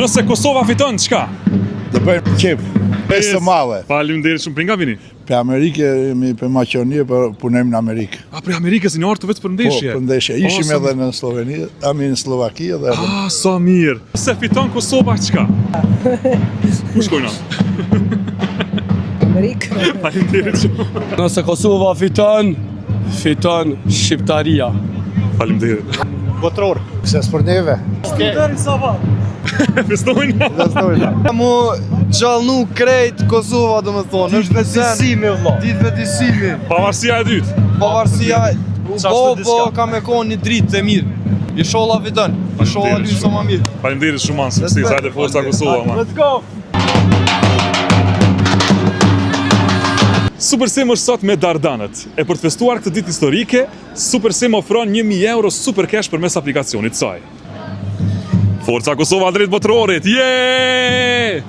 Nëse Kosova fiton, çka? Do bëjmë qep, pesë madhe. Faleminderit shumë, për nga vini? Për Amerikë, jemi për Maqedoni, për punojmë në Amerikë. A, për Amerikës, një orë të vetë për ndeshje? Po, për ndeshje. Ishim edhe në Sloveni, në Slovaki edhe... Sa mirë. Se fiton Kosova, çka? Ku shkojna? Amerikë. Faleminderit shumë. Nëse Kosova fiton Shqiptaria. Faleminderit. Botror. Se s'për neve. Festojnë? Mu gjallnu krejt Kosova, do me thonë, është vetësimi, vëlla. Ditë vetësimi. Pavarësia e dytë. Pavarësia, po ka me konë një dritë e mirë. Inshallah fiton. Inshallah lynë sa ma mirë. Faleminderit shumë anë, sukses, hajde forca Kosova, man. Let's go! Supersim është sot me Dardanët. E për të festuar këtë ditë historike, Supersim ofron 1000 euro super cash përmes aplikacionit saj. Forca Kosova drejt botrorit. Yeah!